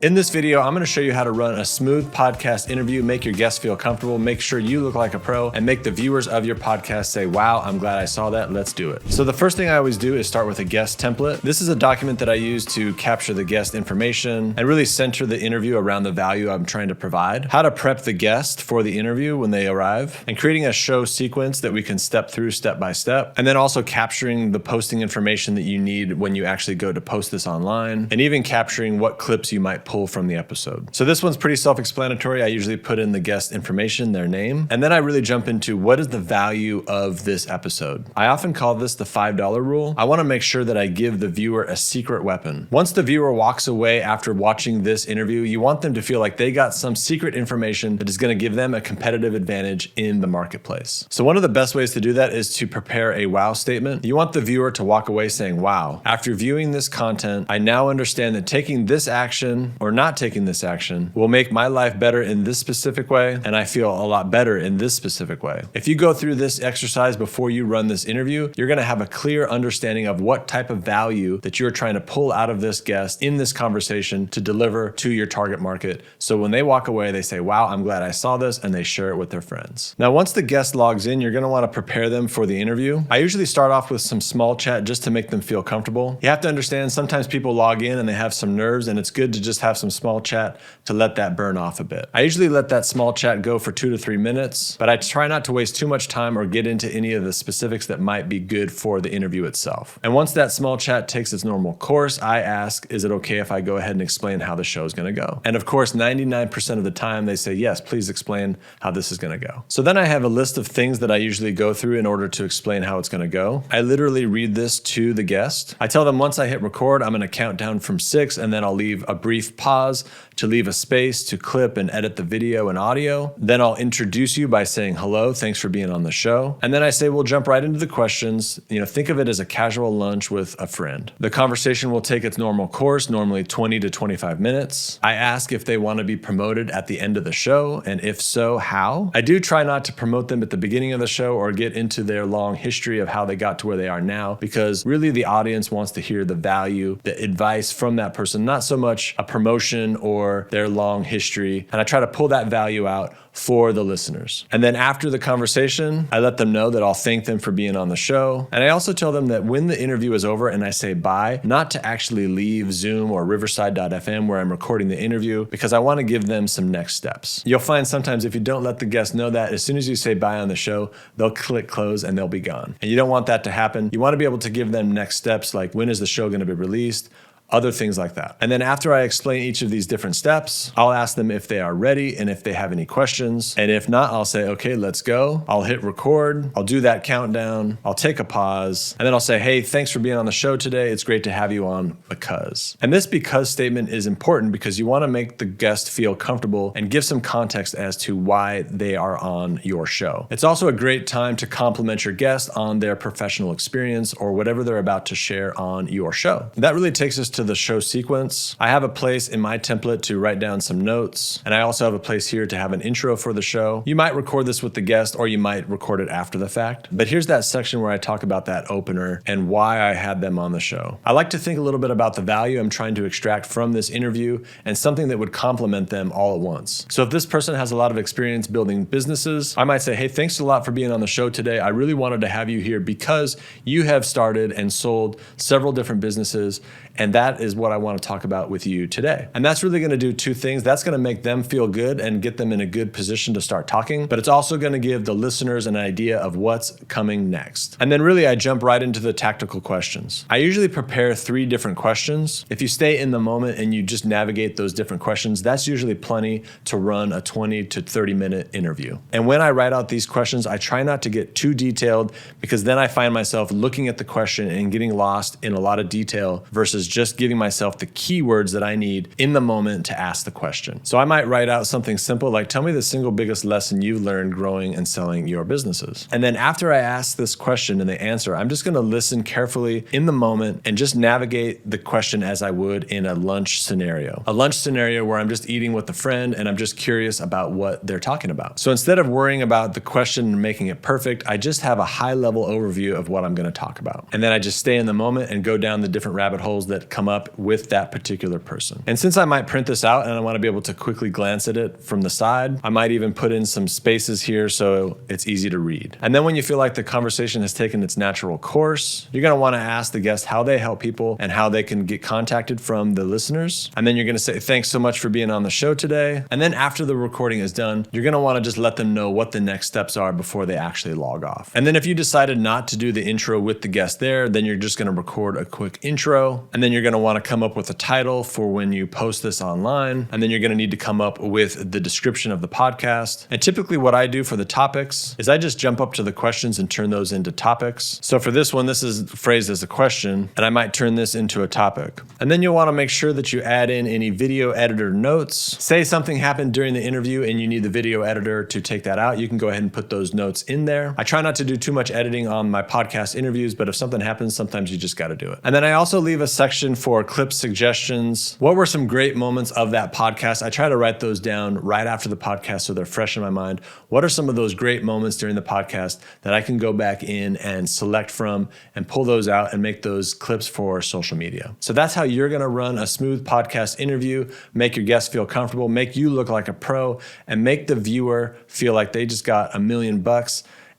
In this video, I'm going to show you how to run a smooth podcast interview, make your guests feel comfortable, make sure you look like a pro, and make the viewers of your podcast say, wow, I'm glad I saw that, let's do it. So the first thing I always do is start with a guest template. This is a document that I use to capture the guest information and really center the interview around the value I'm trying to provide, how to prep the guest for the interview when they arrive, and creating a show sequence that we can step through step by step, and then also capturing the posting information that you need when you actually go to post this online, and even capturing what clips you might pull from the episode. So this one's pretty self-explanatory. I usually put in the guest information, their name, and then I really jump into what is the value of this episode. I often call this the $5 rule. I want to make sure that I give the viewer a secret weapon. Once the viewer walks away after watching this interview, you want them to feel like they got some secret information that is going to give them a competitive advantage in the marketplace. So one of the best ways to do that is to prepare a wow statement. You want the viewer to walk away saying, wow, after viewing this content, I now understand that taking this action or not taking this action will make my life better in this specific way, and I feel a lot better in this specific way. If you go through this exercise before you run this interview, you're going to have a clear understanding of what type of value that you're trying to pull out of this guest in this conversation to deliver to your target market. So when they walk away, they say, wow, I'm glad I saw this, and they share it with their friends. Now, once the guest logs in, you're going to want to prepare them for the interview. I usually start off with some small chat just to make them feel comfortable. You have to understand sometimes people log in and they have some nerves, and it's good to just have some small chat to let that burn off a bit. I usually let that small chat go for 2 to 3 minutes, but I try not to waste too much time or get into any of the specifics that might be good for the interview itself. And once that small chat takes its normal course, I ask, is it okay if I go ahead and explain how the show is going to go? And of course, 99% of the time they say, yes, please explain how this is going to go. So then I have a list of things that I usually go through in order to explain how it's going to go. I literally read this to the guest. I tell them once I hit record, I'm going to count down from 6, and then I'll leave a brief pause to leave a space to clip and edit the video and audio. Then I'll introduce you by saying, hello, thanks for being on the show. And then I say, we'll jump right into the questions. Think of it as a casual lunch with a friend. The conversation will take its normal course, normally 20 to 25 minutes. I ask if they want to be promoted at the end of the show, and if so, how? I do try not to promote them at the beginning of the show or get into their long history of how they got to where they are now, because really the audience wants to hear the value, the advice from that person, not so much a promotion or their long history. And I try to pull that value out for the listeners. And then after the conversation, I let them know that I'll thank them for being on the show. And I also tell them that when the interview is over and I say bye, not to actually leave Zoom or Riverside.fm where I'm recording the interview, because I want to give them some next steps. You'll find sometimes if you don't let the guest know that, as soon as you say bye on the show, they'll click close and they'll be gone. And you don't want that to happen. You want to be able to give them next steps, like when is the show going to be released? Other things like that. And then after I explain each of these different steps, I'll ask them if they are ready and if they have any questions. And if not, I'll say, okay, let's go. I'll hit record. I'll do that countdown. I'll take a pause. And then I'll say, hey, thanks for being on the show today. It's great to have you on because. And this because statement is important because you want to make the guest feel comfortable and give some context as to why they are on your show. It's also a great time to compliment your guest on their professional experience or whatever they're about to share on your show. That really takes us to the show sequence. I have a place in my template to write down some notes, and I also have a place here to have an intro for the show. You might record this with the guest or you might record it after the fact, but here's that section where I talk about that opener and why I had them on the show. I like to think a little bit about the value I'm trying to extract from this interview and something that would complement them all at once. So if this person has a lot of experience building businesses, I might say, hey, thanks a lot for being on the show today. I really wanted to have you here because you have started and sold several different businesses, and that is what I want to talk about with you today. And that's really going to do 2 things. That's going to make them feel good and get them in a good position to start talking, but it's also going to give the listeners an idea of what's coming next. And then really I jump right into the tactical questions. I usually prepare 3 different questions. If you stay in the moment and you just navigate those different questions, that's usually plenty to run a 20 to 30 minute interview. And when I write out these questions, I try not to get too detailed because then I find myself looking at the question and getting lost in a lot of detail versus just giving myself the keywords that I need in the moment to ask the question. So I might write out something simple like, tell me the single biggest lesson you've learned growing and selling your businesses. And then after I ask this question and they answer, I'm just going to listen carefully in the moment and just navigate the question as I would in a lunch scenario. A lunch scenario where I'm just eating with a friend and I'm just curious about what they're talking about. So instead of worrying about the question and making it perfect, I just have a high level overview of what I'm going to talk about. And then I just stay in the moment and go down the different rabbit holes that that come up with that particular person. And since I might print this out and I want to be able to quickly glance at it from the side, I might even put in some spaces here so it's easy to read. And then when you feel like the conversation has taken its natural course, you're going to want to ask the guest how they help people and how they can get contacted from the listeners. And then you're going to say, thanks so much for being on the show today. And then after the recording is done, you're going to want to just let them know what the next steps are before they actually log off. And then if you decided not to do the intro with the guest there, then you're just going to record a quick intro. And then you're going to want to come up with a title for when you post this online. And then you're going to need to come up with the description of the podcast. And typically what I do for the topics is I just jump up to the questions and turn those into topics. So for this one, this is phrased as a question, and I might turn this into a topic. And then you'll want to make sure that you add in any video editor notes. Say something happened during the interview and you need the video editor to take that out. You can go ahead and put those notes in there. I try not to do too much editing on my podcast interviews, but if something happens, sometimes you just got to do it. And then I also leave a section for clip suggestions. What were some great moments of that podcast? I try to write those down right after the podcast so they're fresh in my mind. What are some of those great moments during the podcast that I can go back in and select from and pull those out and make those clips for social media? So that's how you're going to run a smooth podcast interview, make your guests feel comfortable, make you look like a pro, and make the viewer feel like they just got $1 million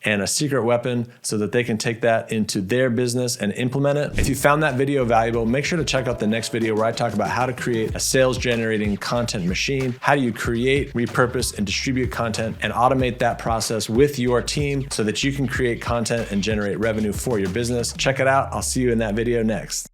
and a secret weapon so that they can take that into their business and implement it. If you found that video valuable, make sure to check out the next video where I talk about how to create a sales generating content machine. How do you create, repurpose, and distribute content and automate that process with your team so that you can create content and generate revenue for your business? Check it out. I'll see you in that video next.